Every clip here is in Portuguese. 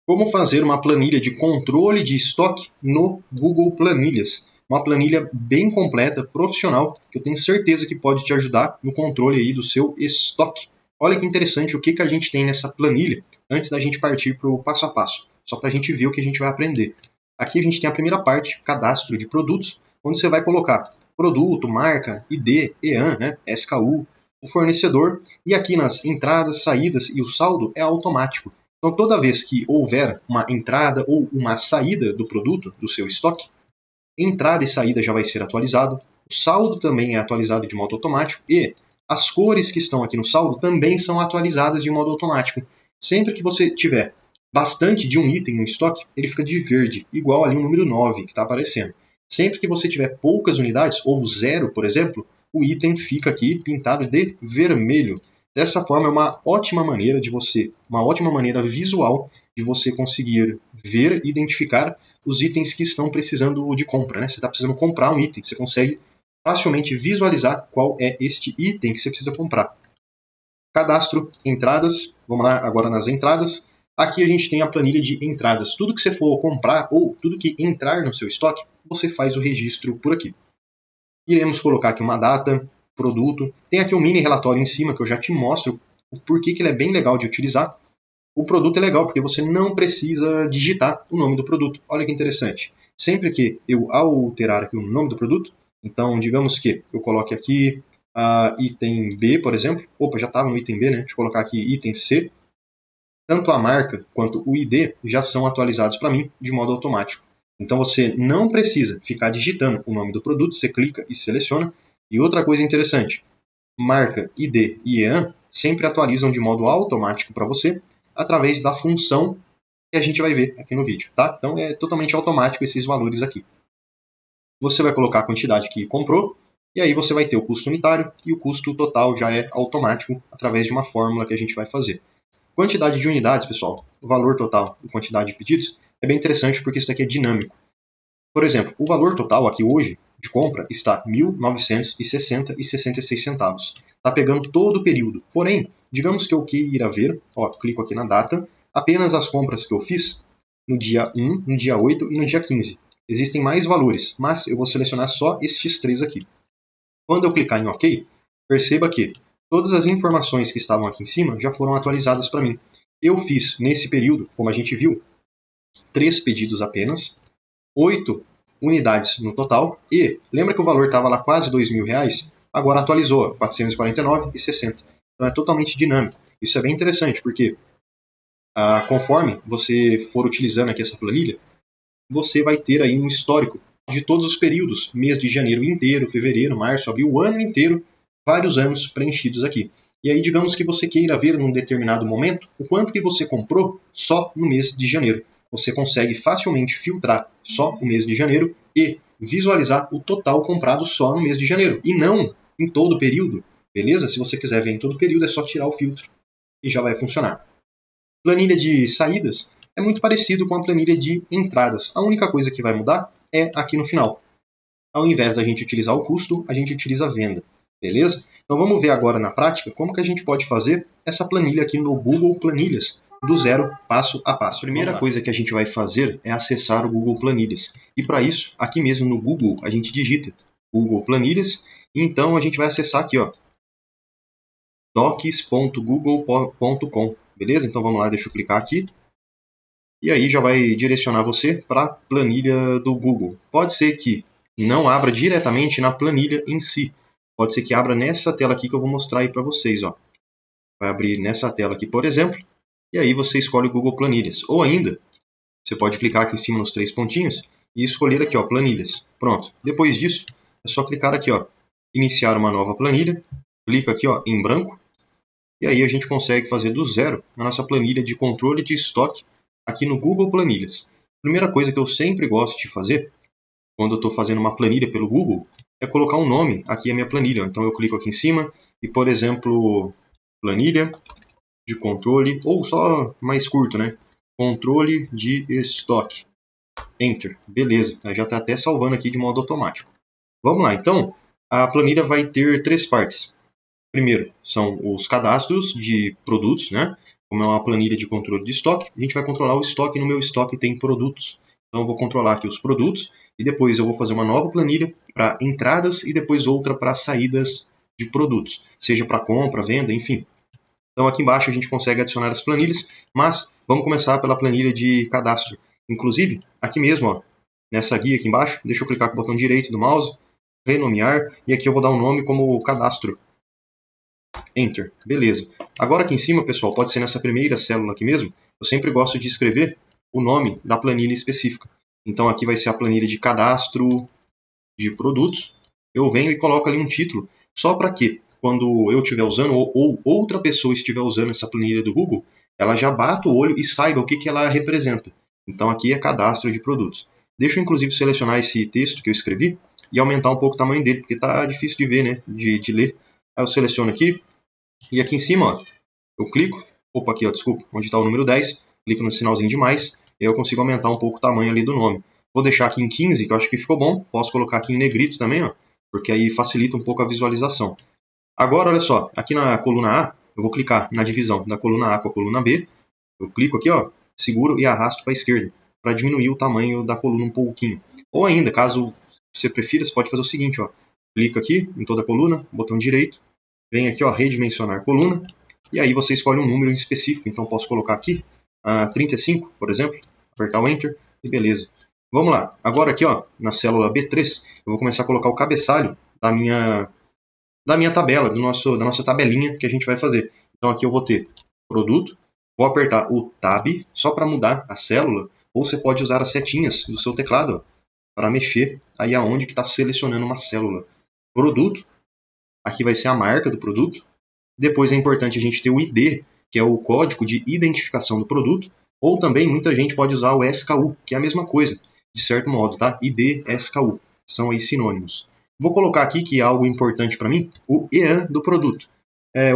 Como fazer uma planilha de controle de estoque no Google Planilhas. Uma planilha bem completa, profissional, que eu tenho certeza que pode te ajudar no controle aí do seu estoque. Olha que interessante o que a gente tem nessa planilha antes da gente partir para o passo a passo, só para a gente ver o que a gente vai aprender. Aqui a gente tem a primeira parte, cadastro de produtos, onde você vai colocar produto, marca, ID, EAN, né, SKU, o fornecedor, e aqui nas entradas, saídas e o saldo é automático. Então, toda vez que houver uma entrada ou uma saída do produto, do seu estoque, entrada e saída já vai ser atualizado, o saldo também é atualizado de modo automático e as cores que estão aqui no saldo também são atualizadas de modo automático. Sempre que você tiver bastante de um item no estoque, ele fica de verde, igual ali o número 9 que está aparecendo. Sempre que você tiver poucas unidades, ou 0, por exemplo, o item fica aqui pintado de vermelho. Dessa forma, é uma ótima maneira uma ótima maneira visual de você conseguir ver e identificar os itens que estão precisando de compra, né? Você está precisando comprar um item, você consegue facilmente visualizar qual é este item que você precisa comprar. Cadastro, entradas, vamos lá agora nas entradas. Aqui a gente tem a planilha de entradas. Tudo que você for comprar ou tudo que entrar no seu estoque, você faz o registro por aqui. Iremos colocar aqui uma data, produto. Tem aqui um mini relatório em cima que eu já te mostro o porquê que ele é bem legal de utilizar. O produto é legal porque você não precisa digitar o nome do produto. Olha que interessante. Sempre que eu alterar aqui o nome do produto, então digamos que eu coloque aqui item B, por exemplo. Opa, já estava no item B, né? Deixa eu colocar aqui item C. Tanto a marca quanto o ID já são atualizados para mim de modo automático. Então você não precisa ficar digitando o nome do produto, você clica e seleciona. E outra coisa interessante, marca, ID e EAN sempre atualizam de modo automático para você através da função que a gente vai ver aqui no vídeo, tá? Então é totalmente automático esses valores aqui. Você vai colocar a quantidade que comprou e aí você vai ter o custo unitário e o custo total já é automático através de uma fórmula que a gente vai fazer. Quantidade de unidades, pessoal, o valor total e quantidade de pedidos é bem interessante porque isso aqui é dinâmico. Por exemplo, o valor total aqui hoje de compra está R$ 1.960,66 centavos. Está pegando todo o período. Porém, digamos que eu queira ver, clico aqui na data, apenas as compras que eu fiz no dia 1, no dia 8 e no dia 15. Existem mais valores, mas eu vou selecionar só estes 3 aqui. Quando eu clicar em OK, perceba que todas as informações que estavam aqui em cima já foram atualizadas para mim. Eu fiz, nesse período, como a gente viu, 3 pedidos apenas, 8 unidades no total, e lembra que o valor estava lá quase R$2.000? Agora atualizou, R$ 449,60. Então é totalmente dinâmico. Isso é bem interessante, porque conforme você for utilizando aqui essa planilha, você vai ter aí um histórico de todos os períodos, mês de janeiro inteiro, fevereiro, março, abril, o ano inteiro, vários anos preenchidos aqui. E aí, digamos que você queira ver num determinado momento o quanto que você comprou só no mês de janeiro. Você consegue facilmente filtrar só o mês de janeiro e visualizar o total comprado só no mês de janeiro, e não em todo o período, beleza? Se você quiser ver em todo o período, é só tirar o filtro e já vai funcionar. Planilha de saídas é muito parecido com a planilha de entradas. A única coisa que vai mudar é aqui no final. Ao invés da gente utilizar o custo, a gente utiliza a venda. Beleza? Então vamos ver agora na prática como que a gente pode fazer essa planilha aqui no Google Planilhas, do zero, passo a passo. A primeira coisa que a gente vai fazer é acessar o Google Planilhas. E para isso, aqui mesmo no Google, a gente digita Google Planilhas, e então a gente vai acessar aqui, docs.google.com. Beleza? Então vamos lá, deixa eu clicar aqui. E aí já vai direcionar você para a planilha do Google. Pode ser que não abra diretamente na planilha em si. Pode ser que abra nessa tela aqui que eu vou mostrar aí para vocês. Vai abrir nessa tela aqui, por exemplo. E aí você escolhe o Google Planilhas. Ou ainda, você pode clicar aqui em cima nos 3 pontinhos e escolher aqui, Planilhas. Pronto. Depois disso, é só clicar aqui, iniciar uma nova planilha. Clica aqui, em branco. E aí a gente consegue fazer do zero a nossa planilha de controle de estoque aqui no Google Planilhas. Primeira coisa que eu sempre gosto de fazer, quando eu estou fazendo uma planilha pelo Google, é colocar um nome aqui à minha planilha. Então eu clico aqui em cima e, por exemplo, planilha de controle, ou só mais curto, né? Controle de estoque. Enter. Beleza. Já está até salvando aqui de modo automático. Vamos lá. Então, a planilha vai ter 3 partes. Primeiro, são os cadastros de produtos, né? como é uma planilha de controle de estoque, a gente vai controlar o estoque. No meu estoque tem produtos. Então eu vou controlar aqui os produtos e depois eu vou fazer uma nova planilha para entradas e depois outra para saídas de produtos, seja para compra, venda, enfim. Então aqui embaixo a gente consegue adicionar as planilhas, mas vamos começar pela planilha de cadastro. Inclusive, aqui mesmo, ó, nessa guia aqui embaixo, deixa eu clicar com o botão direito do mouse, renomear, e aqui eu vou dar um nome como cadastro. Enter. Beleza. Agora aqui em cima, pessoal, pode ser nessa primeira célula aqui mesmo, eu sempre gosto de escrever o nome da planilha específica. Então aqui vai ser a planilha de cadastro de produtos. Eu venho e coloco ali um título, só para que quando eu estiver usando ou outra pessoa estiver usando essa planilha do Google, ela já bata o olho e saiba o que ela representa. Então aqui é cadastro de produtos. Deixa eu inclusive selecionar esse texto que eu escrevi e aumentar um pouco o tamanho dele, porque está difícil de ver, né? De ler. Aí eu seleciono aqui e aqui em cima, ó, eu clico, opa, aqui, ó, desculpa, onde está o número 10, clico no sinalzinho de mais, e aí eu consigo aumentar um pouco o tamanho ali do nome. Vou deixar aqui em 15, que eu acho que ficou bom. Posso colocar aqui em negrito também, ó, porque aí facilita um pouco a visualização. Agora, olha só, aqui na coluna A, eu vou clicar na divisão da coluna A com a coluna B. Eu clico aqui, ó, seguro e arrasto para a esquerda, para diminuir o tamanho da coluna um pouquinho. Ou ainda, caso você prefira, você pode fazer o seguinte, ó, clica aqui em toda a coluna, botão direito, vem aqui, ó, redimensionar coluna, e aí você escolhe um número específico. Então posso colocar aqui 35, por exemplo, apertar o Enter e beleza. Vamos lá, agora aqui, ó, na célula B3, eu vou começar a colocar o cabeçalho da minha tabela, da nossa tabelinha que a gente vai fazer. Então aqui eu vou ter produto, vou apertar o Tab só para mudar a célula, ou você pode usar as setinhas do seu teclado para mexer aí aonde que está selecionando uma célula. Produto, aqui vai ser a marca do produto. Depois é importante a gente ter o ID, que é o código de identificação do produto, ou também muita gente pode usar o SKU, que é a mesma coisa, de certo modo, tá? ID, SKU, são aí sinônimos. Vou colocar aqui, que é algo importante para mim, o EAN do produto.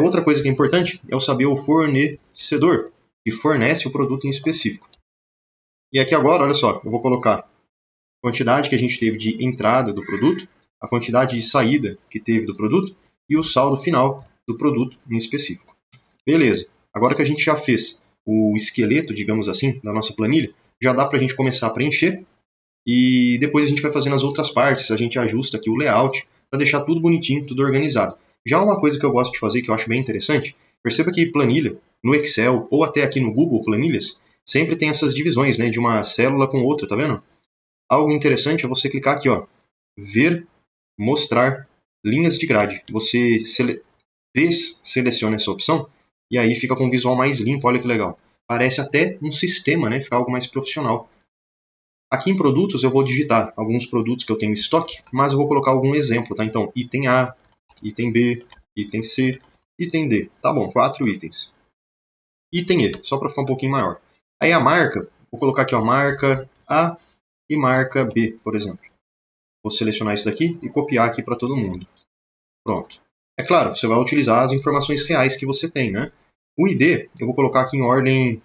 Outra coisa que é importante é eu saber o fornecedor, que fornece o produto em específico. E aqui agora, olha só, eu vou colocar a quantidade que a gente teve de entrada do produto, a quantidade de saída que teve do produto e o saldo final do produto em específico. Beleza. Agora que a gente já fez o esqueleto, digamos assim, da nossa planilha, já dá para a gente começar a preencher e depois a gente vai fazendo as outras partes, a gente ajusta aqui o layout para deixar tudo bonitinho, tudo organizado. Já uma coisa que eu gosto de fazer, que eu acho bem interessante, perceba que planilha, no Excel ou até aqui no Google Planilhas, sempre tem essas divisões, né, de uma célula com outra, tá vendo? Algo interessante é você clicar aqui, ó, ver, mostrar linhas de grade. Você desseleciona essa opção e aí fica com um visual mais limpo, olha que legal. Parece até um sistema, né, fica algo mais profissional. Aqui em produtos eu vou digitar alguns produtos que eu tenho em estoque, mas eu vou colocar algum exemplo, tá? Então, item A, item B, item C, item D. Tá bom, 4 itens. Item E, só para ficar um pouquinho maior. Aí a marca, vou colocar aqui, ó, marca A e marca B, por exemplo. Vou selecionar isso daqui e copiar aqui para todo mundo. Pronto. É claro, você vai utilizar as informações reais que você tem, né? O ID eu vou colocar aqui em ordem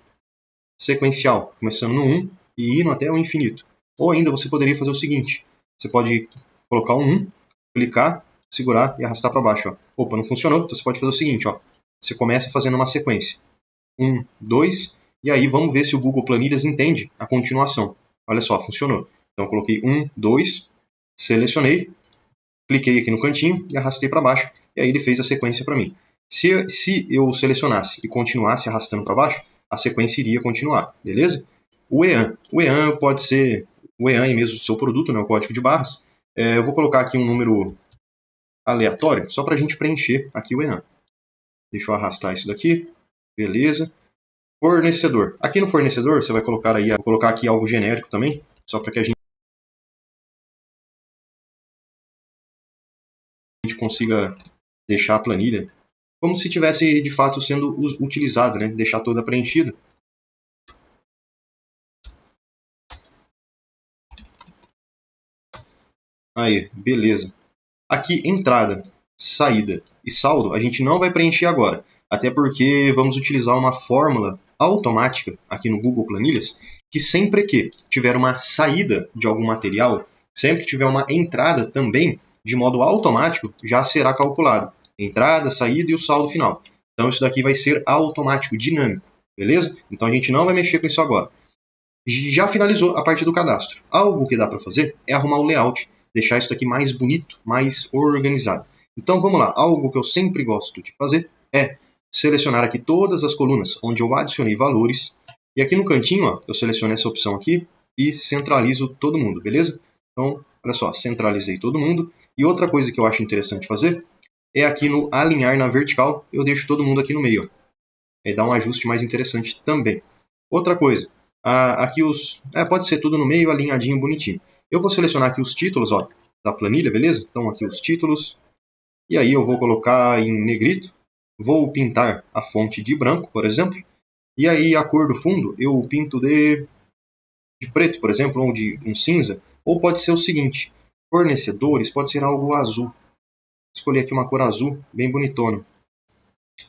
sequencial, começando no 1 e indo até o infinito. Ou ainda você poderia fazer o seguinte, você pode colocar um 1, clicar, segurar e arrastar para baixo. Ó. Opa, não funcionou, então você pode fazer o seguinte, ó. Você começa fazendo uma sequência. 1, 2, e aí vamos ver se o Google Planilhas entende a continuação. Olha só, funcionou. Então eu coloquei 1, 2, selecionei, cliquei aqui no cantinho e arrastei para baixo, e aí ele fez a sequência para mim. Se eu selecionasse e continuasse arrastando para baixo, a sequência iria continuar, beleza? O EAN pode ser o EAN e mesmo o seu produto, né, o código de barras. Eu vou colocar aqui um número aleatório, só para a gente preencher aqui o EAN. Deixa eu arrastar isso daqui, beleza. Fornecedor. Aqui no fornecedor, você vai colocar aí, vou colocar aqui algo genérico também, só para que a gente consiga deixar a planilha como se tivesse de fato sendo utilizada, né? Deixar toda preenchida. Aí, beleza. Aqui, entrada, saída e saldo, a gente não vai preencher agora. Até porque vamos utilizar uma fórmula automática aqui no Google Planilhas, que sempre que tiver uma saída de algum material, sempre que tiver uma entrada também, de modo automático, já será calculado. Entrada, saída e o saldo final. Então isso daqui vai ser automático, dinâmico. beleza? Então a gente não vai mexer com isso agora. Já finalizou a parte do cadastro. Algo que dá para fazer é arrumar o layout, deixar isso aqui mais bonito, mais organizado. Então vamos lá, algo que eu sempre gosto de fazer é selecionar aqui todas as colunas onde eu adicionei valores. E aqui no cantinho, ó, eu seleciono essa opção aqui e centralizo todo mundo, beleza? Então, olha só, centralizei todo mundo. E outra coisa que eu acho interessante fazer é aqui no alinhar na vertical, eu deixo todo mundo aqui no meio. Ó. Aí dá um ajuste mais interessante também. Outra coisa, aqui pode ser tudo no meio, alinhadinho, bonitinho. Eu vou selecionar aqui os títulos, ó, da planilha, beleza? Então aqui os títulos. E aí eu vou colocar em negrito. Vou pintar a fonte de branco, por exemplo. E aí a cor do fundo eu pinto de preto, por exemplo, ou de um cinza. Ou pode ser o seguinte, fornecedores, pode ser algo azul. Escolhi aqui uma cor azul, bem bonitona.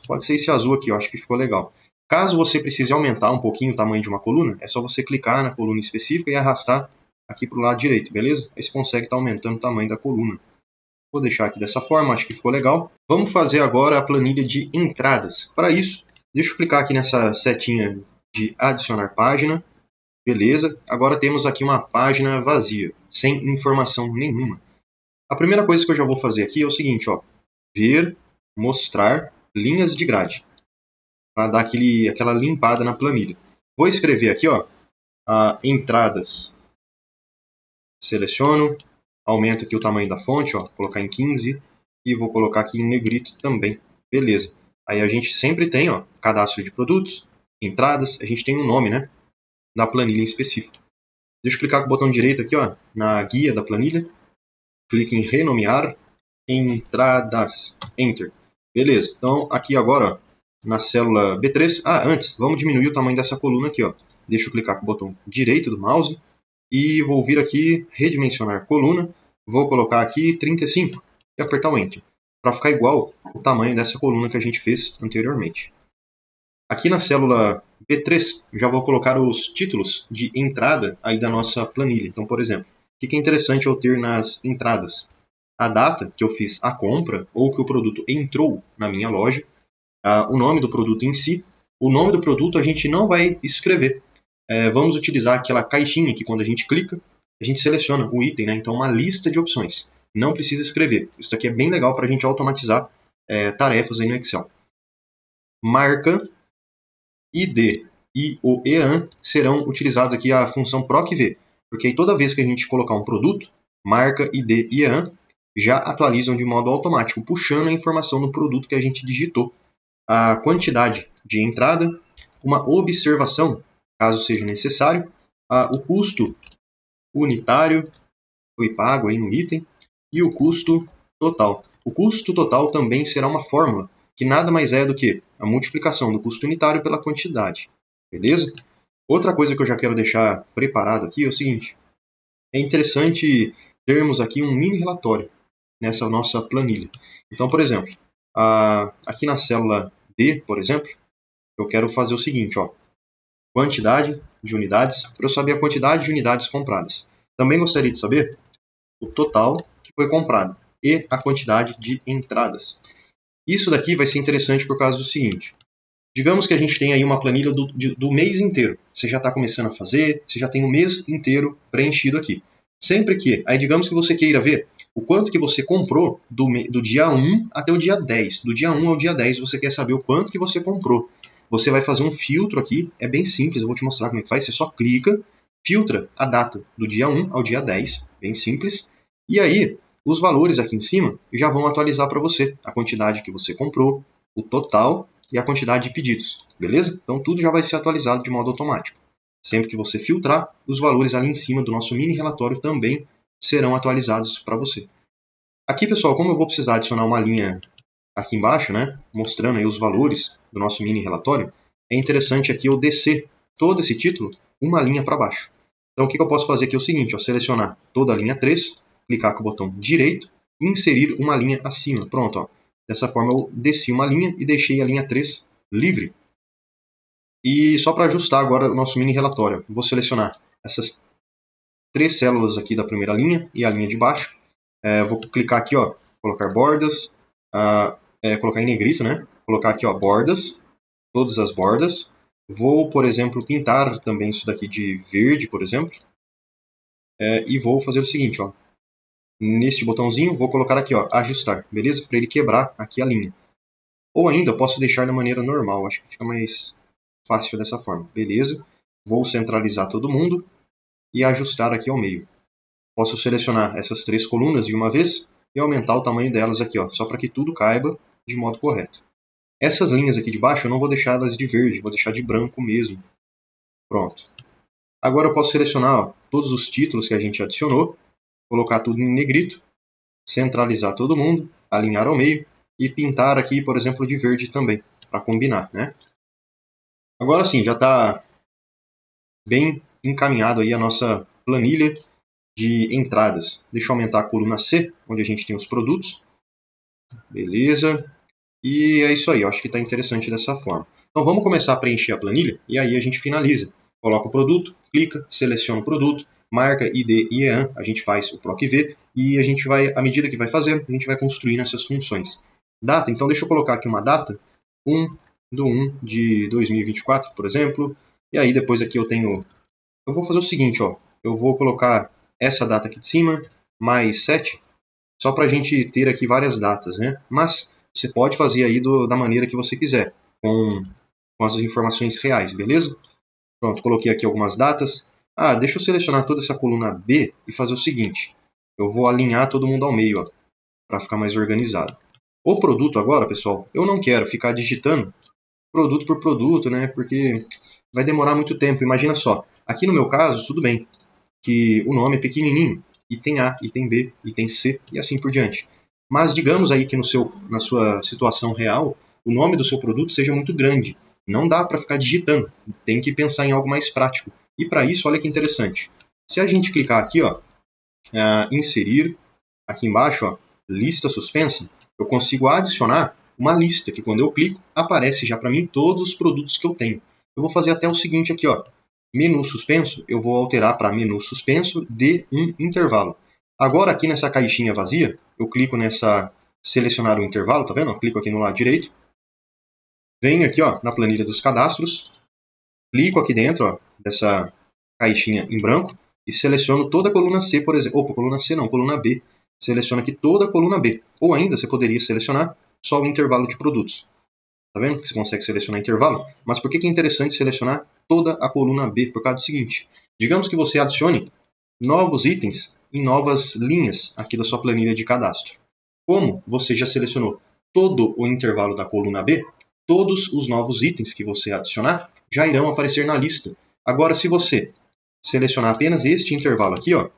Pode ser esse azul aqui, eu acho que ficou legal. Caso você precise aumentar um pouquinho o tamanho de uma coluna, é só você clicar na coluna específica e arrastar aqui para o lado direito, beleza? Aí você consegue estar aumentando o tamanho da coluna. Vou deixar aqui dessa forma, acho que ficou legal. Vamos fazer agora a planilha de entradas. Para isso, deixa eu clicar aqui nessa setinha de adicionar página. Beleza, agora temos aqui uma página vazia, sem informação nenhuma. A primeira coisa que eu já vou fazer aqui é o seguinte, ó, ver, mostrar linhas de grade, para dar aquela limpada na planilha. Vou escrever aqui, ó, entradas, seleciono, aumento aqui o tamanho da fonte, ó, vou colocar em 15 e vou colocar aqui em negrito também, beleza. Aí a gente sempre tem, ó, cadastro de produtos, entradas, a gente tem um nome, né, da planilha em específico. Deixa eu clicar com o botão direito aqui, ó, na guia da planilha, clique em renomear, entradas, enter. Beleza, então aqui agora, ó, na célula B3, antes, vamos diminuir o tamanho dessa coluna aqui, ó. Deixa eu clicar com o botão direito do mouse e vou vir aqui, redimensionar coluna, vou colocar aqui 35 e apertar o enter, para ficar igual o tamanho dessa coluna que a gente fez anteriormente. Aqui na célula B3, já vou colocar os títulos de entrada aí da nossa planilha. Então, por exemplo, o que é interessante eu ter nas entradas? A data que eu fiz a compra ou que o produto entrou na minha loja, o nome do produto em si. O nome do produto a gente não vai escrever. Vamos utilizar aquela caixinha que quando a gente clica, a gente seleciona o item, né? Então uma lista de opções. Não precisa escrever. Isso aqui é bem legal para a gente automatizar tarefas aí no Excel. Marca, ID e o EAN serão utilizados aqui a função PROC-V, porque aí toda vez que a gente colocar um produto, marca, ID e EAN já atualizam de modo automático, puxando a informação do produto que a gente digitou. A quantidade de entrada, uma observação, caso seja necessário, o custo unitário foi pago aí no item e o custo total. O custo total também será uma fórmula, que nada mais é do que a multiplicação do custo unitário pela quantidade. Beleza? Outra coisa que eu já quero deixar preparado aqui é o seguinte. É interessante termos aqui um mini relatório nessa nossa planilha. Então, por exemplo, aqui na célula D, por exemplo, eu quero fazer o seguinte, ó, quantidade de unidades, para eu saber a quantidade de unidades compradas. Também gostaria de saber o total que foi comprado e a quantidade de entradas. Isso daqui vai ser interessante por causa do seguinte. Digamos que a gente tem aí uma planilha do mês inteiro. Você já está começando a fazer, você já tem o mês inteiro preenchido aqui. Sempre que, aí digamos que você queira ver o quanto que você comprou do dia 1 até o dia 10. Do dia 1 ao dia 10 você quer saber o quanto que você comprou. Você vai fazer um filtro aqui, é bem simples, eu vou te mostrar como é que faz. Você só clica, filtra a data do dia 1 ao dia 10, bem simples. E aí, os valores aqui em cima já vão atualizar para você a quantidade que você comprou, o total e a quantidade de pedidos, beleza? Então tudo já vai ser atualizado de modo automático. Sempre que você filtrar, os valores ali em cima do nosso mini relatório também serão atualizados para você. Aqui, pessoal, como eu vou precisar adicionar uma linha aqui embaixo, né, mostrando aí os valores do nosso mini relatório, é interessante aqui eu descer todo esse título uma linha para baixo. Então o que eu posso fazer aqui é o seguinte, ó, selecionar toda a linha 3, clicar com o botão direito e inserir uma linha acima. Pronto, ó. Dessa forma eu desci uma linha e deixei a linha 3 livre. E só para ajustar agora o nosso mini relatório, vou selecionar essas 3 células aqui da primeira linha e a linha de baixo. Vou clicar aqui, ó, colocar bordas, colocar em negrito, né? Colocar aqui, ó, bordas, todas as bordas. Vou, por exemplo, pintar também isso daqui de verde, por exemplo. E vou fazer o seguinte, ó. Neste botãozinho, vou colocar aqui, ó, ajustar, beleza? Para ele quebrar aqui a linha. Ou ainda, eu posso deixar da maneira normal, acho que fica mais fácil dessa forma. Beleza? Vou centralizar todo mundo e ajustar aqui ao meio. Posso selecionar essas 3 colunas de uma vez e aumentar o tamanho delas aqui, ó, só para que tudo caiba de modo correto. Essas linhas aqui de baixo eu não vou deixá-las de verde, vou deixar de branco mesmo. Pronto. Agora eu posso selecionar, ó, todos os títulos que a gente adicionou, colocar tudo em negrito, centralizar todo mundo, alinhar ao meio e pintar aqui, por exemplo, de verde também, para combinar, né? Agora sim, já está bem encaminhado aí a nossa planilha de entradas. Deixa eu aumentar a coluna C, onde a gente tem os produtos. Beleza. E é isso aí, eu acho que está interessante dessa forma. Então vamos começar a preencher a planilha e aí a gente finaliza. Coloca o produto, clica, seleciona o produto, marca ID e EAN, a gente faz o PROC-V e a gente vai, à medida que vai fazendo, a gente vai construindo essas funções. Data, então deixa eu colocar aqui uma data, 1/1 de 2024, por exemplo. E aí depois aqui eu tenho... Eu vou fazer o seguinte, ó. Eu vou colocar essa data aqui de cima, mais 7, só para a gente ter aqui várias datas, né? Mas você pode fazer aí da maneira que você quiser, com as informações reais, beleza? Pronto, coloquei aqui algumas datas. Deixa eu selecionar toda essa coluna B e fazer o seguinte. Eu vou alinhar todo mundo ao meio, para ficar mais organizado. O produto agora, pessoal, eu não quero ficar digitando produto por produto, né? Porque vai demorar muito tempo. Imagina só, aqui no meu caso, tudo bem, que o nome é pequenininho, item A, item B, item C e assim por diante. Mas digamos aí que na sua situação real, o nome do seu produto seja muito grande. Não dá para ficar digitando, tem que pensar em algo mais prático. E para isso, olha que interessante. Se a gente clicar aqui, ó, inserir, aqui embaixo, ó, lista suspensa, eu consigo adicionar uma lista que quando eu clico, aparece já para mim todos os produtos que eu tenho. Eu vou fazer até o seguinte aqui, ó, menu suspenso, eu vou alterar para menu suspenso de um intervalo. Agora aqui nessa caixinha vazia, eu clico nessa selecionar o intervalo, tá vendo? Eu clico aqui no lado direito, venho aqui, ó, na planilha dos cadastros, clico aqui dentro, ó, dessa caixinha em branco e seleciono toda a coluna C, por exemplo. Opa, coluna C não, coluna B. Seleciona aqui toda a coluna B. Ou ainda você poderia selecionar só o intervalo de produtos. Tá vendo que você consegue selecionar intervalo? Mas por que é interessante selecionar toda a coluna B? Por causa do seguinte, digamos que você adicione novos itens em novas linhas aqui da sua planilha de cadastro. Como você já selecionou todo o intervalo da coluna B, todos os novos itens que você adicionar já irão aparecer na lista. Agora, se você selecionar apenas este intervalo aqui, ó,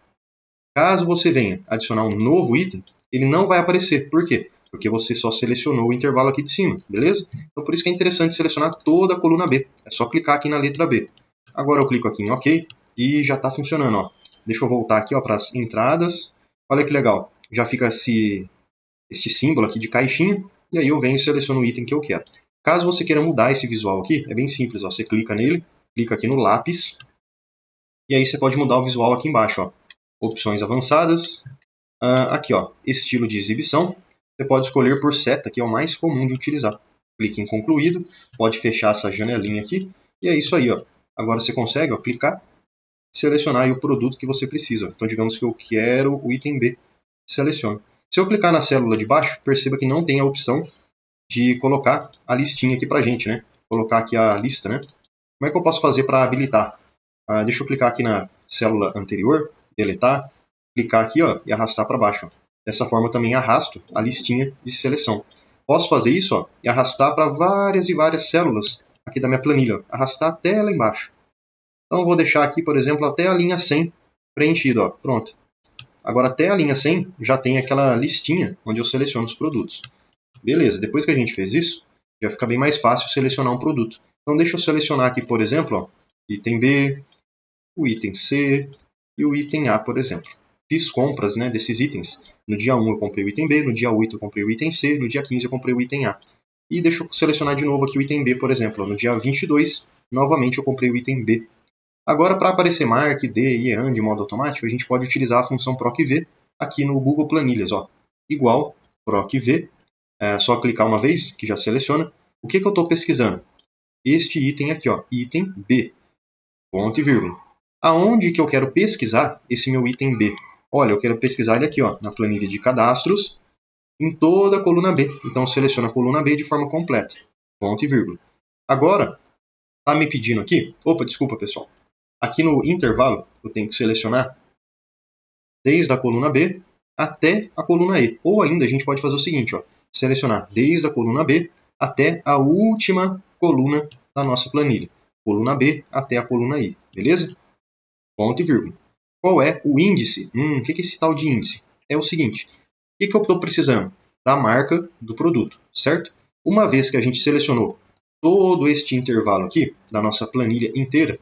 caso você venha adicionar um novo item, ele não vai aparecer. Por quê? Porque você só selecionou o intervalo aqui de cima, beleza? Então, por isso que é interessante selecionar toda a coluna B. É só clicar aqui na letra B. Agora eu clico aqui em OK e já está funcionando, ó. Deixa eu voltar aqui, ó, para as entradas. Olha que legal. Já fica este símbolo aqui de caixinha. E aí eu venho e seleciono o item que eu quero. Caso você queira mudar esse visual aqui, é bem simples, ó. Você clica nele, clica aqui no lápis. E aí você pode mudar o visual aqui embaixo, ó. Opções avançadas. Aqui, ó, estilo de exibição. Você pode escolher por seta, que é o mais comum de utilizar. Clique em concluído, pode fechar essa janelinha aqui. E é isso aí, ó. Agora você consegue, ó, clicar, selecionar aí o produto que você precisa. Então, digamos que eu quero o item B. Seleciono. Se eu clicar na célula de baixo, perceba que não tem a opção de colocar a listinha aqui pra gente, né? Colocar aqui a lista, né? Como é que eu posso fazer para habilitar? Deixa eu clicar aqui na célula anterior, deletar, clicar aqui, ó, e arrastar para baixo. Ó. Dessa forma eu também arrasto a listinha de seleção. Posso fazer isso, ó, e arrastar para várias e várias células aqui da minha planilha. Ó. Arrastar até lá embaixo. Então eu vou deixar aqui, por exemplo, até a linha 100 preenchido. Ó. Pronto. Agora até a linha 100 já tem aquela listinha onde eu seleciono os produtos. Beleza, depois que a gente fez isso, já fica bem mais fácil selecionar um produto. Então deixa eu selecionar aqui, por exemplo, ó, item B, o item C e o item A, por exemplo. Fiz compras, né, desses itens. No dia 1 eu comprei o item B, no dia 8 eu comprei o item C, no dia 15 eu comprei o item A. E deixa eu selecionar de novo aqui o item B, por exemplo. No dia 22, novamente eu comprei o item B. Agora, para aparecer mark, D e EAN de modo automático, a gente pode utilizar a função PROC-V aqui no Google Planilhas. Ó. Igual PROC-V, só clicar uma vez, que já seleciona. O que eu estou pesquisando? este item aqui, ó, item B, ponto e vírgula. Aonde que eu quero pesquisar esse meu item B? Olha, eu quero pesquisar ele aqui, ó, na planilha de cadastros, em toda a coluna B. Então, seleciona a coluna B de forma completa, ponto e vírgula. Agora, está me pedindo aqui, opa, desculpa pessoal, aqui no intervalo eu tenho que selecionar desde a coluna B até a coluna E. Ou ainda a gente pode fazer o seguinte, ó, selecionar desde a coluna B até a última coluna da nossa planilha. Coluna B até a coluna I, beleza? Ponto e vírgula. Qual é o índice? O que é esse tal de índice? É o seguinte, o que eu estou precisando? Da marca do produto, certo? Uma vez que a gente selecionou todo este intervalo aqui, da nossa planilha inteira,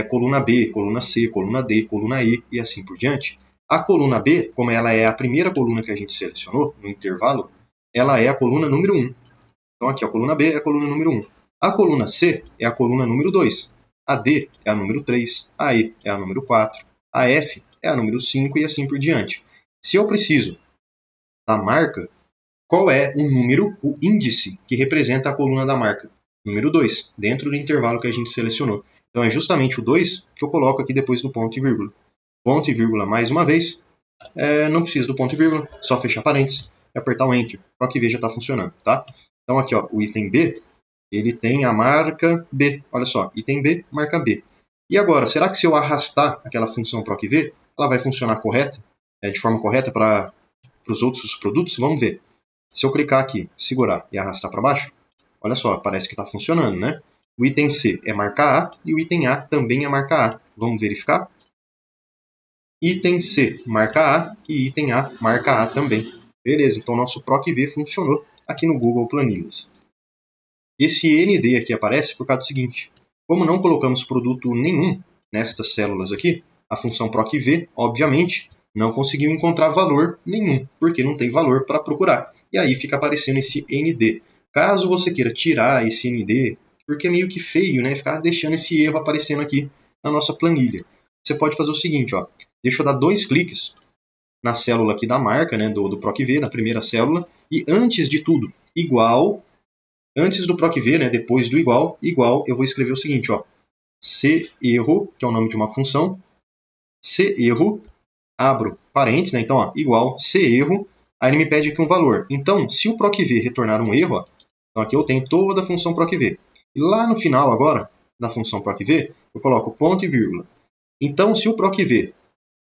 coluna B, coluna C, coluna D, coluna E e assim por diante, a coluna B, como ela é a primeira coluna que a gente selecionou no intervalo, ela é a coluna número 1. Então aqui a coluna B é a coluna número 1. A coluna C é a coluna número 2. A D é a número 3. A E é a número 4. A F é a número 5 e assim por diante. Se eu preciso da marca, qual é o número, o índice que representa a coluna da marca? Número 2, dentro do intervalo que a gente selecionou. Então é justamente o 2 que eu coloco aqui depois do ponto e vírgula. Ponto e vírgula mais uma vez. Não precisa do ponto e vírgula, só fechar parênteses e apertar o Enter. Para que ver já está funcionando, tá? Então aqui, ó, o item B, ele tem a marca B. Olha só, item B, marca B. E agora, será que se eu arrastar aquela função PROC-V, ela vai funcionar correta, de forma correta para os outros produtos? Vamos ver. Se eu clicar aqui, segurar e arrastar para baixo, olha só, parece que está funcionando, né? O item C é marca A e o item A também é marca A. Vamos verificar? Item C, marca A e item A, marca A também. Beleza, então nosso PROC-V funcionou aqui no Google Planilhas. Esse ND aqui aparece por causa do seguinte, como não colocamos produto nenhum nestas células aqui, a função PROC-V, obviamente, não conseguiu encontrar valor nenhum, porque não tem valor para procurar. E aí fica aparecendo esse ND. Caso você queira tirar esse ND, porque é meio que feio, né? Ficar deixando esse erro aparecendo aqui na nossa planilha. Você pode fazer o seguinte, ó. Deixa eu dar 2 cliques na célula aqui da marca, né, do PROC-V, na primeira célula, e antes de tudo, igual, antes do PROC-V, né, depois do igual, eu vou escrever o seguinte, ó. CErro, que é o nome de uma função, CErro, abro parênteses, né, então, ó, igual, CErro, aí ele me pede aqui um valor. Então, se o PROC-V retornar um erro, ó, então aqui eu tenho toda a função PROC-V. E lá no final agora, da função PROC-V, eu coloco ponto e vírgula. Então, se o PROC-V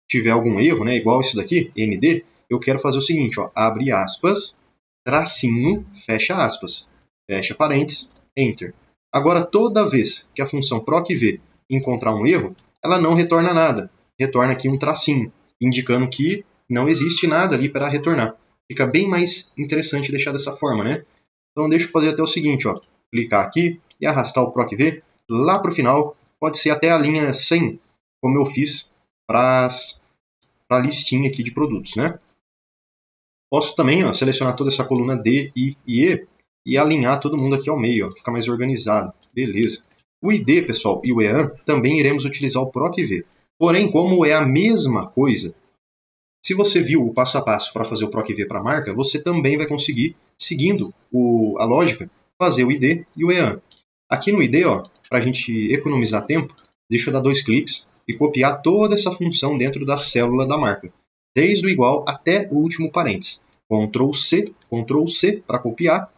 tiver algum erro, né, igual esse daqui, ND, eu quero fazer o seguinte, ó, abre aspas, tracinho, fecha aspas, fecha parênteses, Enter. Agora, toda vez que a função PROC-V encontrar um erro, ela não retorna nada, retorna aqui um tracinho, indicando que não existe nada ali para retornar. Fica bem mais interessante deixar dessa forma, né? Então, deixa eu fazer até o seguinte, ó, clicar aqui e arrastar o PROC-V lá para o final, pode ser até a linha 100, como eu fiz para a listinha aqui de produtos, né? Posso também, ó, selecionar toda essa coluna D, I e E e alinhar todo mundo aqui ao meio, ó, ficar mais organizado. Beleza. O ID, pessoal, e o EAN também iremos utilizar o PROC-V. Porém, como é a mesma coisa, se você viu o passo a passo para fazer o PROC-V para a marca, você também vai conseguir, seguindo a lógica, fazer o ID e o EAN. Aqui no ID, para a gente economizar tempo, deixa eu dar 2 cliques e copiar toda essa função dentro da célula da marca, desde o igual até o último parênteses. Ctrl C para copiar,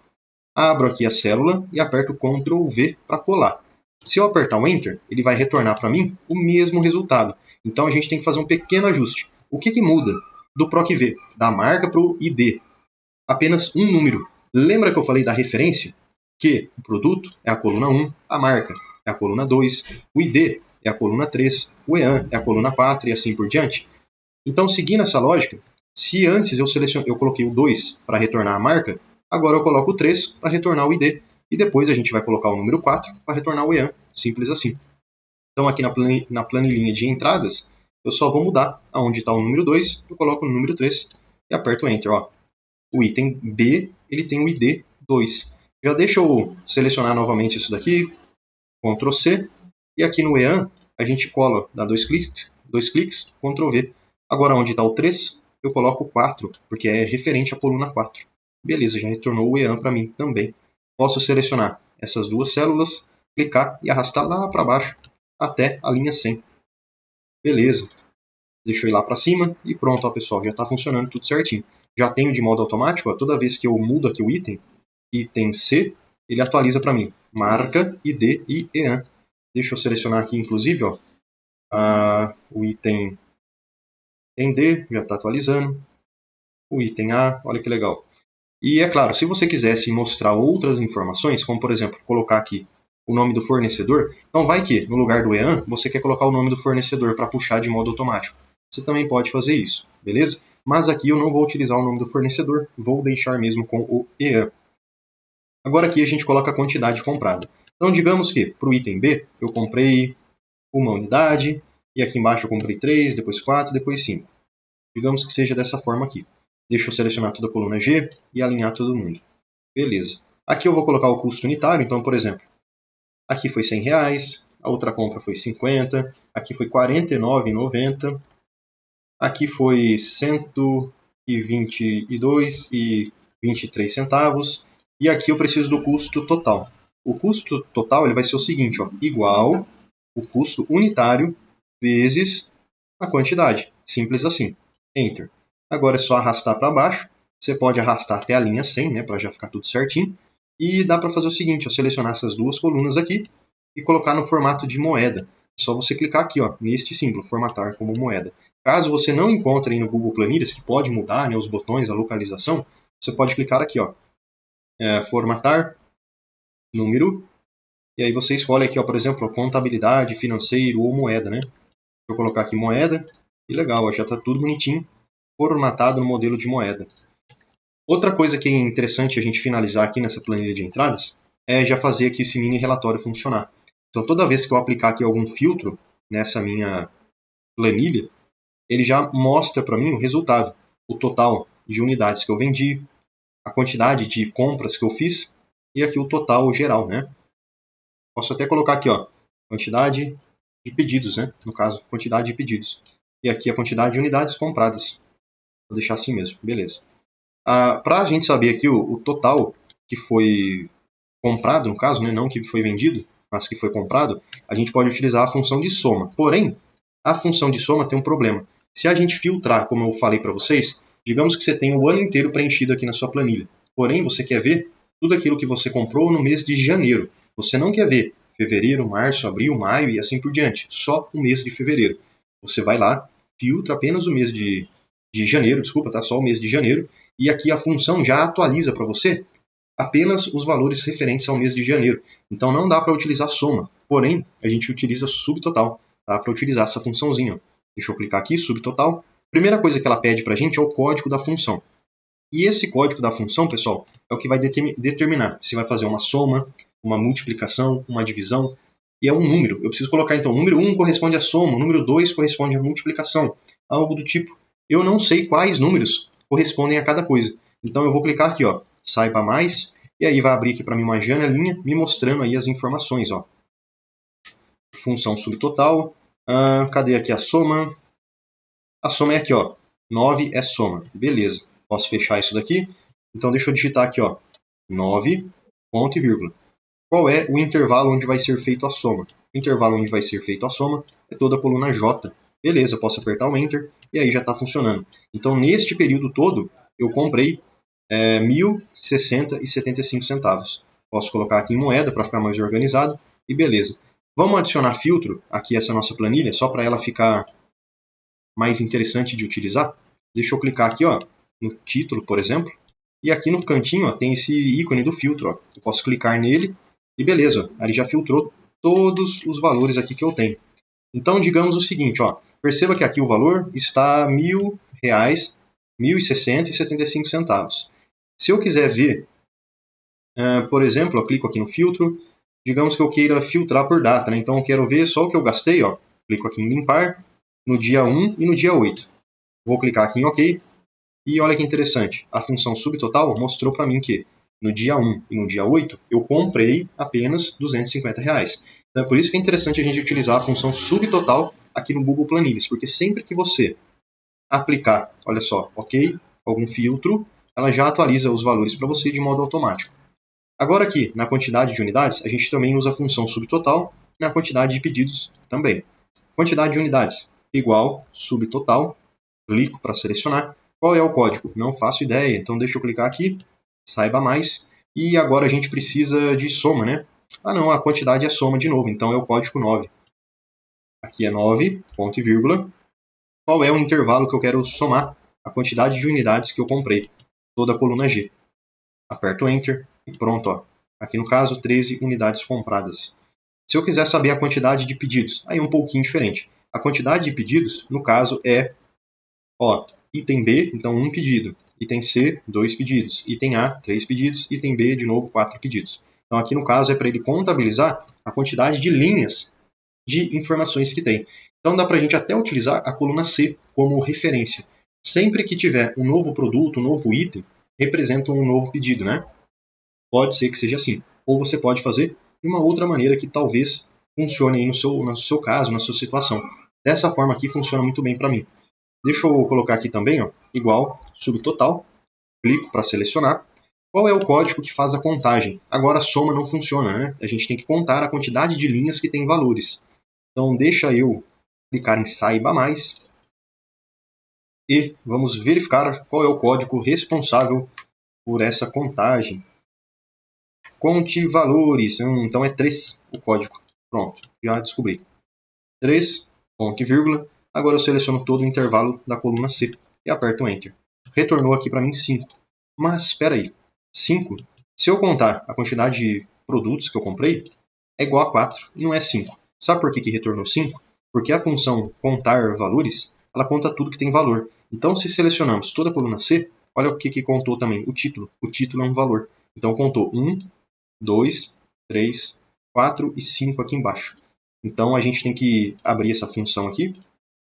abro aqui a célula e aperto Ctrl V para colar. Se eu apertar o Enter, ele vai retornar para mim o mesmo resultado. Então a gente tem que fazer um pequeno ajuste. O que muda do PROC-V, da marca para o ID? Apenas um número. Lembra que eu falei da referência? Que o produto é a coluna 1, a marca é a coluna 2, o ID é a coluna 3, o EAN é a coluna 4 e assim por diante. Então, seguindo essa lógica, se antes eu coloquei o 2 para retornar a marca, agora eu coloco o 3 para retornar o ID, e depois a gente vai colocar o número 4 para retornar o EAN, simples assim. Então, aqui na planilhinha de entradas, eu só vou mudar aonde está o número 2, eu coloco o número 3 e aperto Enter. Ó. O item B, ele tem o ID 2. Já deixa eu selecionar novamente isso daqui, Ctrl C, e aqui no EAN a gente cola, dá 2 cliques, Ctrl V. Agora onde está o 3, eu coloco o 4, porque é referente à coluna 4. Beleza, já retornou o EAN para mim também. Posso selecionar essas duas células, clicar e arrastar lá para baixo até a linha 100. Beleza. Deixa eu ir lá para cima e pronto, ó, pessoal, já está funcionando tudo certinho. Já tenho de modo automático, ó, toda vez que eu mudo aqui o item C, ele atualiza para mim. Marca, ID e EAN. Deixa eu selecionar aqui, inclusive, ó, o item D, já está atualizando. O item A, olha que legal. E é claro, se você quisesse mostrar outras informações, como por exemplo, colocar aqui o nome do fornecedor, então vai que no lugar do EAN, você quer colocar o nome do fornecedor para puxar de modo automático. Você também pode fazer isso, beleza? Mas aqui eu não vou utilizar o nome do fornecedor, vou deixar mesmo com o EAN. Agora aqui a gente coloca a quantidade comprada. Então digamos que para o item B eu comprei uma unidade, e aqui embaixo eu comprei 3, depois 4, depois 5. Digamos que seja dessa forma aqui. Deixa eu selecionar toda a coluna G e alinhar todo mundo. Beleza. Aqui eu vou colocar o custo unitário, então, por exemplo, aqui foi R$100, a outra compra foi 50, aqui foi R$49,90, aqui foi R$122,23, e aqui eu preciso do custo total. O custo total ele vai ser o seguinte, ó, igual o custo unitário vezes a quantidade. Simples assim. Enter. Agora é só arrastar para baixo. Você pode arrastar até a linha 100, né, para já ficar tudo certinho. E dá para fazer o seguinte, ó, selecionar essas duas colunas aqui e colocar no formato de moeda. É só você clicar aqui, ó, neste símbolo, formatar como moeda. Caso você não encontre aí no Google Planilhas, que pode mudar, né, os botões, a localização, você pode clicar aqui, ó, formatar, número, e aí você escolhe aqui, ó, por exemplo, contabilidade, financeiro ou moeda, né? Vou colocar aqui moeda, e legal, ó, já está tudo bonitinho, formatado no modelo de moeda. Outra coisa que é interessante a gente finalizar aqui nessa planilha de entradas é já fazer aqui esse mini relatório funcionar. Então toda vez que eu aplicar aqui algum filtro nessa minha planilha, ele já mostra para mim o resultado, o total de unidades que eu vendi, a quantidade de compras que eu fiz e aqui o total geral, né? Posso até colocar aqui, ó, quantidade de pedidos, né? No caso, quantidade de pedidos. E aqui a quantidade de unidades compradas. Vou deixar assim mesmo, beleza. Para a gente saber aqui o total que foi comprado, no caso, né? Não que foi vendido, mas que foi comprado, a gente pode utilizar a função de soma. Porém, a função de soma tem um problema. Se a gente filtrar, como eu falei para vocês, digamos que você tem o ano inteiro preenchido aqui na sua planilha. Porém, você quer ver tudo aquilo que você comprou no mês de janeiro. Você não quer ver fevereiro, março, abril, maio e assim por diante. Só o mês de fevereiro. Você vai lá, filtra apenas o mês de janeiro, desculpa, tá? Só o mês de janeiro. E aqui a função já atualiza para você apenas os valores referentes ao mês de janeiro. Então não dá para utilizar soma. Porém, a gente utiliza subtotal. Dá para utilizar essa funçãozinha. Deixa eu clicar aqui, subtotal. Primeira coisa que ela pede para a gente é o código da função. E esse código da função, pessoal, é o que vai determinar se vai fazer uma soma, uma multiplicação, uma divisão. E é um número. Eu preciso colocar, então, o número 1 corresponde à soma, o número 2 corresponde à multiplicação. Algo do tipo. Eu não sei quais números correspondem a cada coisa. Então eu vou clicar aqui, ó, saiba mais, e aí vai abrir aqui para mim uma janelinha me mostrando aí as informações, ó. Função subtotal. Cadê aqui a soma? A soma é aqui, ó. 9 é soma. Beleza. Posso fechar isso daqui? Então deixa eu digitar aqui, ó. 9, ponto e vírgula. Qual é o intervalo onde vai ser feito a soma? O intervalo onde vai ser feito a soma é toda a coluna J. Beleza, posso apertar o Enter e aí já está funcionando. Então, neste período todo, eu comprei 1.060,75 centavos. Posso colocar aqui em moeda para ficar mais organizado e beleza. Vamos adicionar filtro aqui essa nossa planilha, só para ela ficar mais interessante de utilizar. Deixa eu clicar aqui, ó, no título, por exemplo. E aqui no cantinho, ó, tem esse ícone do filtro. Ó. Eu posso clicar nele e beleza, ele já filtrou todos os valores aqui que eu tenho. Então, digamos o seguinte, ó, perceba que aqui o valor está R$ 1.060,75 centavos. Se eu quiser ver, por exemplo, eu clico aqui no filtro, digamos que eu queira filtrar por data, né? Então eu quero ver só o que eu gastei, ó, clico aqui em limpar, no dia 1 e no dia 8. Vou clicar aqui em OK, e olha que interessante, a função subtotal mostrou para mim que no dia 1 e no dia 8 eu comprei apenas R$ 250. Então é por isso que é interessante a gente utilizar a função subtotal aqui no Google Planilhas, porque sempre que você aplicar, olha só, OK, algum filtro, ela já atualiza os valores para você de modo automático. Agora aqui, na quantidade de unidades, a gente também usa a função subtotal na quantidade de pedidos também. Quantidade de unidades igual subtotal, clico para selecionar. Qual é o código? Não faço ideia, então deixa eu clicar aqui, saiba mais. E agora a gente precisa de soma, né? Ah não, a quantidade é soma de novo, então é o código 9. Aqui é 9, ponto e vírgula. Qual é o intervalo que eu quero somar a quantidade de unidades que eu comprei? Toda a coluna G. Aperto Enter e pronto. Ó. Aqui no caso, 13 unidades compradas. Se eu quiser saber a quantidade de pedidos, aí é um pouquinho diferente. A quantidade de pedidos, no caso, é item B, então 1 pedido. Item C, 2 pedidos. Item A, 3 pedidos. Item B, de novo, 4 pedidos. Então aqui no caso é para ele contabilizar a quantidade de linhas de informações que tem. Então dá para a gente até utilizar a coluna C como referência. Sempre que tiver um novo produto, um novo item, representa um novo pedido, né? Pode ser que seja assim. Ou você pode fazer de uma outra maneira que talvez funcione aí no seu caso, na sua situação. Dessa forma aqui funciona muito bem para mim. Deixa eu colocar aqui também, ó, igual, subtotal, clico para selecionar. Qual é o código que faz a contagem? Agora a soma não funciona, né? A gente tem que contar a quantidade de linhas que tem valores. Então deixa eu clicar em saiba mais e vamos verificar qual é o código responsável por essa contagem. Conte valores, então é 3 o código. Pronto, já descobri. 3, ponto e vírgula. Agora eu seleciono todo o intervalo da coluna C e aperto Enter. Retornou aqui para mim 5. Mas espera aí, 5? Se eu contar a quantidade de produtos que eu comprei, é igual a 4 e não é 5. Sabe por que retornou 5? Porque a função contar valores, ela conta tudo que tem valor. Então se selecionamos toda a coluna C, olha o que contou também, o título. O título é um valor. Então contou 1, 2, 3, 4 e 5 aqui embaixo. Então a gente tem que abrir essa função aqui,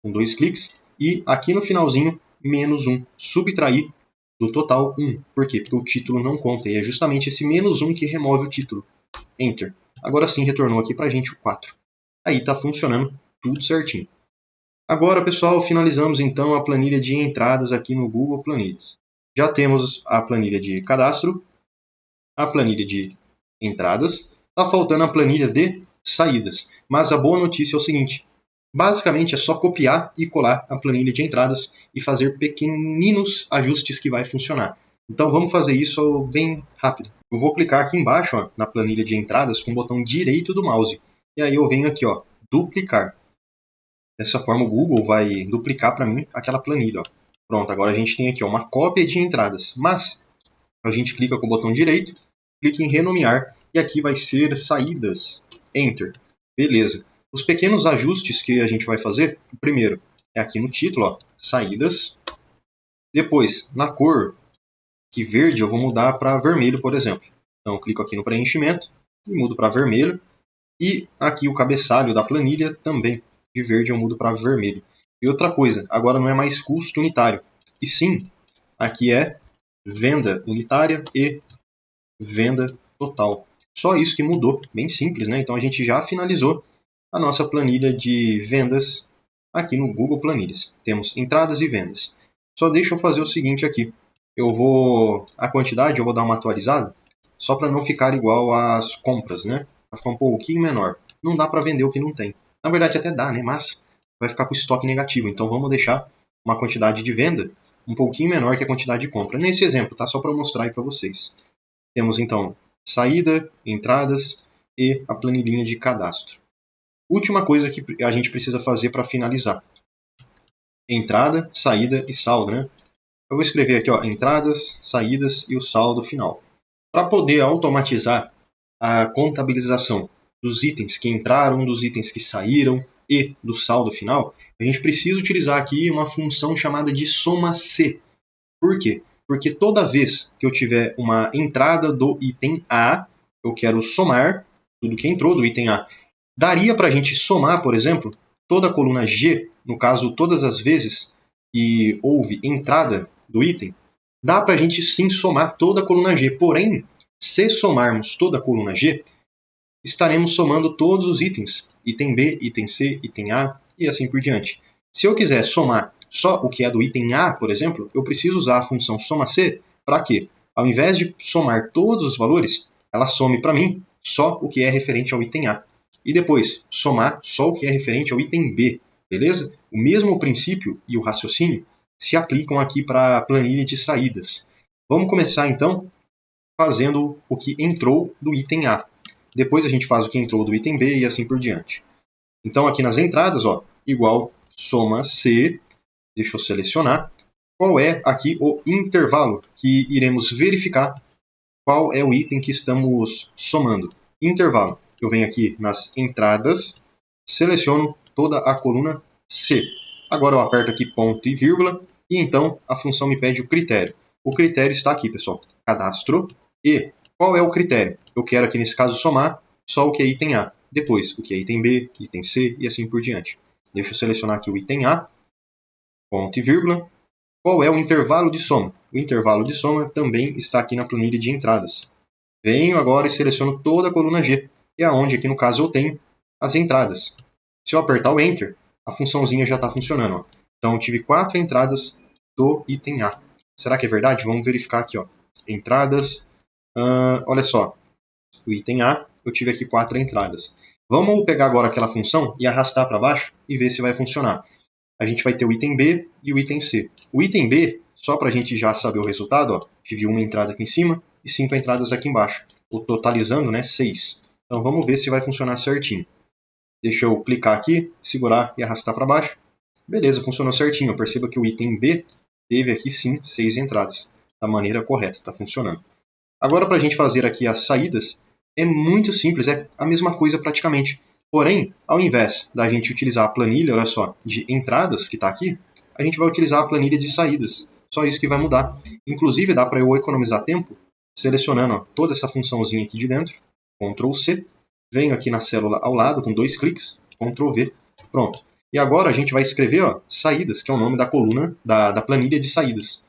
com 2 cliques, e aqui no finalzinho, menos 1, subtrair do total 1. Por quê? Porque o título não conta, e é justamente esse menos 1 que remove o título. Enter. Agora sim retornou aqui para a gente o 4. Aí está funcionando tudo certinho. Agora, pessoal, finalizamos então a planilha de entradas aqui no Google Planilhas. Já temos a planilha de cadastro, a planilha de entradas, está faltando a planilha de saídas. Mas a boa notícia é o seguinte, basicamente é só copiar e colar a planilha de entradas e fazer pequeninos ajustes que vai funcionar. Então vamos fazer isso bem rápido. Eu vou clicar aqui embaixo ó, na planilha de entradas com o botão direito do mouse. E aí eu venho aqui, ó, duplicar. Dessa forma o Google vai duplicar para mim aquela planilha. Ó. Pronto, agora a gente tem aqui ó, uma cópia de entradas. Mas a gente clica com o botão direito, clica em renomear e aqui vai ser saídas. Enter. Beleza. Os pequenos ajustes que a gente vai fazer, o primeiro é aqui no título, ó, saídas. Depois, na cor, que verde eu vou mudar para vermelho, por exemplo. Então eu clico aqui no preenchimento e mudo para vermelho. E aqui o cabeçalho da planilha também, de verde eu mudo para vermelho. E outra coisa, agora não é mais custo unitário, e sim, aqui é venda unitária e venda total. Só isso que mudou, bem simples, né? Então a gente já finalizou a nossa planilha de vendas aqui no Google Planilhas. Temos entradas e vendas. Só deixa eu fazer o seguinte aqui. A quantidade eu vou dar uma atualizada, só para não ficar igual às compras, né? Para ficar um pouquinho menor. Não dá para vender o que não tem. Na verdade até dá, né? Mas vai ficar com estoque negativo. Então vamos deixar uma quantidade de venda um pouquinho menor que a quantidade de compra. Nesse exemplo, tá? Só para mostrar aí para vocês. Temos então saída, entradas e a planilhinha de cadastro. Última coisa que a gente precisa fazer para finalizar. Entrada, saída e saldo, né? Eu vou escrever aqui, ó, entradas, saídas e o saldo final. Para poder automatizar a contabilização dos itens que entraram, dos itens que saíram e do saldo final, a gente precisa utilizar aqui uma função chamada de soma-C. Por quê? Porque toda vez que eu tiver uma entrada do item A, eu quero somar tudo que entrou do item A. Daria para a gente somar, por exemplo, toda a coluna G, no caso, todas as vezes que houve entrada do item, dá para a gente sim somar toda a coluna G. Porém, se somarmos toda a coluna G, estaremos somando todos os itens. Item B, item C, item A e assim por diante. Se eu quiser somar só o que é do item A, por exemplo, eu preciso usar a função soma-C para quê? Ao invés de somar todos os valores, ela some para mim só o que é referente ao item A. E depois, somar só o que é referente ao item B, beleza? O mesmo princípio e o raciocínio se aplicam aqui para a planilha de saídas. Vamos começar então fazendo o que entrou do item A. Depois a gente faz o que entrou do item B e assim por diante. Então aqui nas entradas, ó, igual soma C, deixa eu selecionar, qual é aqui o intervalo que iremos verificar qual é o item que estamos somando. Intervalo. Eu venho aqui nas entradas, seleciono toda a coluna C. Agora eu aperto aqui ponto e vírgula e então a função me pede o critério. O critério está aqui, pessoal. Cadastro e qual é o critério? Eu quero aqui nesse caso somar só o que é item A. Depois o que é item B, item C e assim por diante. Deixa eu selecionar aqui o item A, ponto e vírgula. Qual é o intervalo de soma? O intervalo de soma também está aqui na planilha de entradas. Venho agora e seleciono toda a coluna G, que é onde aqui no caso eu tenho as entradas. Se eu apertar o Enter, a funçãozinha já está funcionando. Ó. Então eu tive 4 entradas do item A. Será que é verdade? Vamos verificar aqui. Ó. Entradas, olha só, o item A, eu tive aqui 4 entradas. Vamos pegar agora aquela função e arrastar para baixo e ver se vai funcionar. A gente vai ter o item B e o item C. O item B, só para a gente já saber o resultado, ó, tive uma entrada aqui em cima e 5 entradas aqui embaixo. O totalizando, né, 6. Então vamos ver se vai funcionar certinho. Deixa eu clicar aqui, segurar e arrastar para baixo. Beleza, funcionou certinho. Perceba que o item B teve aqui sim 6 entradas. Da maneira correta, está funcionando. Agora para a gente fazer aqui as saídas, é muito simples, é a mesma coisa praticamente. Porém, ao invés da gente utilizar a planilha, olha só, de entradas que está aqui, a gente vai utilizar a planilha de saídas. Só isso que vai mudar. Inclusive, dá para eu economizar tempo selecionando ó, toda essa funçãozinha aqui de dentro, Ctrl C, venho aqui na célula ao lado com 2 cliques, Ctrl V, pronto. E agora a gente vai escrever ó, saídas, que é o nome da coluna da planilha de saídas.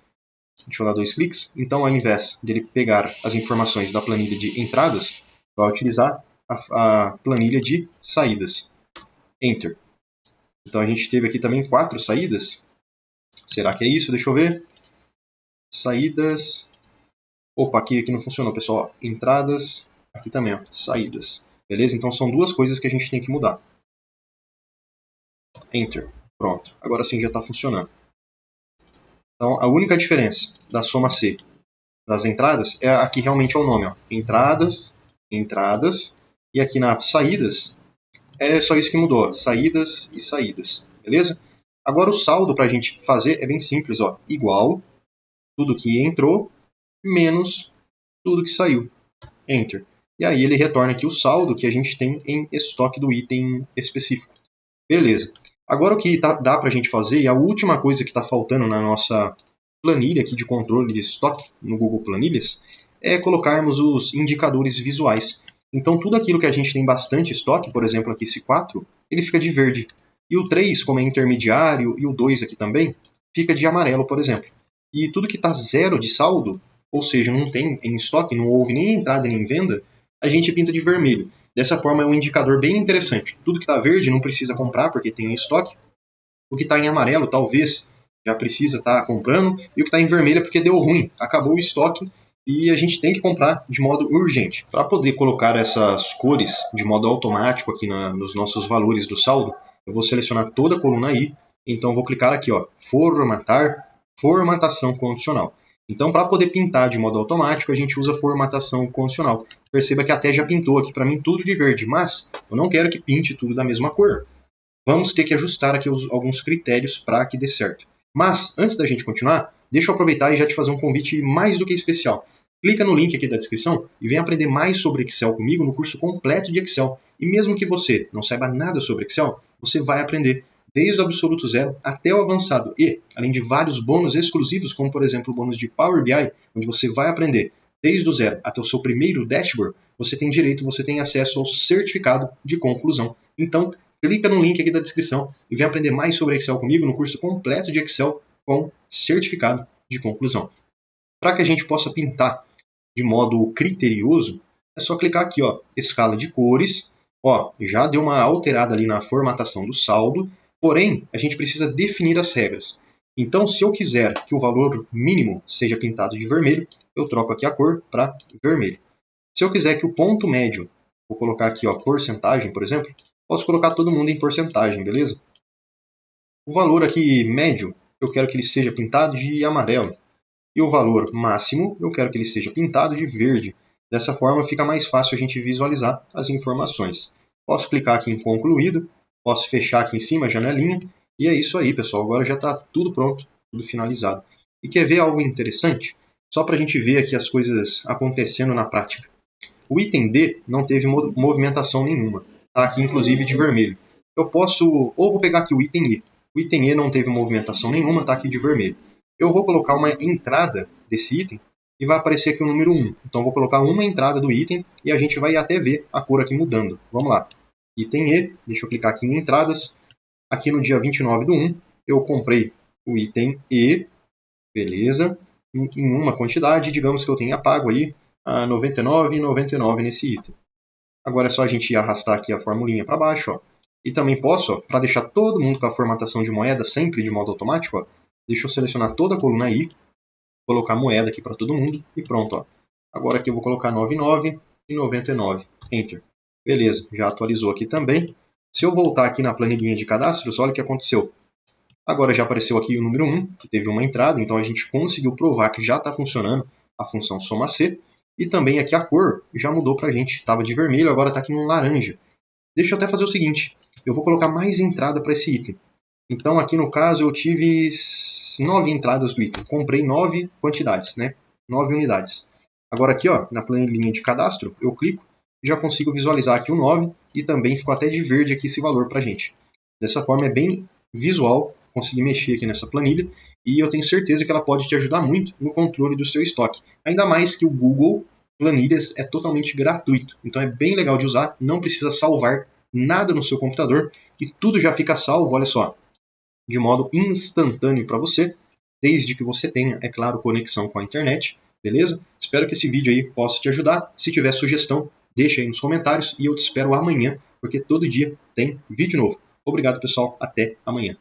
Deixa eu dar 2 cliques. Então, ao invés de ele pegar as informações da planilha de entradas, vai utilizar a planilha de saídas. Enter. Então a gente teve aqui também 4 saídas. Será que é isso? Deixa eu ver. Saídas. Opa, aqui não funcionou, pessoal. Entradas. Aqui também, ó. Saídas. Beleza? Então são 2 coisas que a gente tem que mudar. Enter. Pronto. Agora sim já está funcionando. Então a única diferença da soma C das entradas é aqui realmente é o nome. Ó. Entradas. Entradas. E aqui nas saídas, é só isso que mudou. Saídas e saídas. Beleza? Agora o saldo para a gente fazer é bem simples. Ó. Igual tudo que entrou menos tudo que saiu. Enter. E aí ele retorna aqui o saldo que a gente tem em estoque do item específico. Beleza. Agora o que dá para a gente fazer, e a última coisa que está faltando na nossa planilha aqui de controle de estoque no Google Planilhas, é colocarmos os indicadores visuais. Então, tudo aquilo que a gente tem bastante estoque, por exemplo, aqui esse 4, ele fica de verde. E o 3, como é intermediário, e o 2 aqui também, fica de amarelo, por exemplo. E tudo que está 0 de saldo, ou seja, não tem em estoque, não houve nem entrada nem venda, a gente pinta de vermelho. Dessa forma é um indicador bem interessante. Tudo que está verde não precisa comprar porque tem em estoque. O que está em amarelo talvez já precisa estar comprando. E o que está em vermelho é porque deu ruim, acabou o estoque. E a gente tem que comprar de modo urgente. Para poder colocar essas cores de modo automático aqui nos nossos valores do saldo, eu vou selecionar toda a coluna aí. Então vou clicar aqui, ó, formatar, formatação condicional. Então para poder pintar de modo automático, a gente usa formatação condicional. Perceba que até já pintou aqui para mim tudo de verde, mas eu não quero que pinte tudo da mesma cor. Vamos ter que ajustar aqui alguns critérios para que dê certo. Mas antes da gente continuar, deixa eu aproveitar e já te fazer um convite mais do que especial. Clica no link aqui da descrição e vem aprender mais sobre Excel comigo no curso completo de Excel. E mesmo que você não saiba nada sobre Excel, você vai aprender desde o absoluto zero até o avançado. E, além de vários bônus exclusivos, como por exemplo o bônus de Power BI, onde você vai aprender desde o zero até o seu primeiro dashboard, você tem acesso ao certificado de conclusão. Então, clica no link aqui da descrição e vem aprender mais sobre Excel comigo no curso completo de Excel com certificado de conclusão. Para que a gente possa pintar de modo criterioso, é só clicar aqui, ó, escala de cores. Ó, já deu uma alterada ali na formatação do saldo, porém, a gente precisa definir as regras. Então, se eu quiser que o valor mínimo seja pintado de vermelho, eu troco aqui a cor para vermelho. Se eu quiser que o ponto médio, vou colocar aqui, ó, porcentagem, por exemplo, posso colocar todo mundo em porcentagem, beleza? O valor aqui médio, eu quero que ele seja pintado de amarelo. E o valor máximo, eu quero que ele seja pintado de verde. Dessa forma fica mais fácil a gente visualizar as informações. Posso clicar aqui em concluído, posso fechar aqui em cima a janelinha. E é isso aí, pessoal. Agora já está tudo pronto, tudo finalizado. E quer ver algo interessante? Só para a gente ver aqui as coisas acontecendo na prática. O item D não teve movimentação nenhuma. Está aqui inclusive de vermelho. Eu posso, ou vou pegar aqui o item E. O item E não teve movimentação nenhuma, está aqui de vermelho. Eu vou colocar uma entrada desse item e vai aparecer aqui o número 1. Então vou colocar uma entrada do item e a gente vai até ver a cor aqui mudando. Vamos lá. Item E, deixa eu clicar aqui em entradas. Aqui no dia 29/1, eu comprei o item E, beleza, em uma quantidade, digamos que eu tenha pago aí a R$ 99,99 nesse item. Agora é só a gente arrastar aqui a formulinha para baixo, ó. E também posso, para deixar todo mundo com a formatação de moeda sempre de modo automático, ó, deixa eu selecionar toda a coluna I, colocar moeda aqui para todo mundo e pronto, ó. Agora aqui eu vou colocar 99,99, Enter. Beleza, já atualizou aqui também. Se eu voltar aqui na planilhinha de cadastros, olha o que aconteceu. Agora já apareceu aqui o número 1, que teve uma entrada, então a gente conseguiu provar que já está funcionando a função soma C. E também aqui a cor já mudou para a gente, estava de vermelho, agora está aqui no laranja. Deixa eu até fazer o seguinte, eu vou colocar mais entrada para esse item. Então aqui no caso eu tive 9 entradas do item, comprei 9 quantidades, né? 9 unidades. Agora aqui, ó, na planilhinha de cadastro, eu clico e já consigo visualizar aqui o 9 e também ficou até de verde aqui esse valor para a gente. Dessa forma é bem visual conseguir mexer aqui nessa planilha e eu tenho certeza que ela pode te ajudar muito no controle do seu estoque. Ainda mais que o Google Planilhas é totalmente gratuito, então é bem legal de usar, não precisa salvar nada no seu computador e tudo já fica salvo, olha só, de modo instantâneo para você, desde que você tenha, é claro, conexão com a internet, beleza? Espero que esse vídeo aí possa te ajudar. Se tiver sugestão, deixa aí nos comentários e eu te espero amanhã, porque todo dia tem vídeo novo. Obrigado, pessoal. Até amanhã.